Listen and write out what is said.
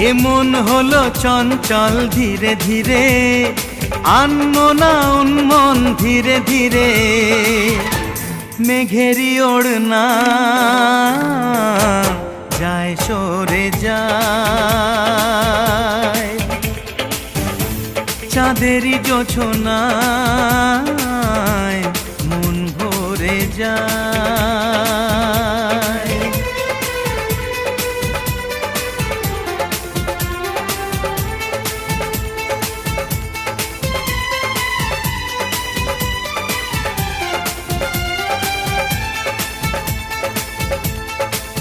এমন হলো চঞ্চল ধীরে ধীরে, আনমনা উন্মন ধীরে ধীরে, মেঘেরই ওড়না যায় সরে যায়, চাঁদেরই জোছনায় মন ভরে যায়।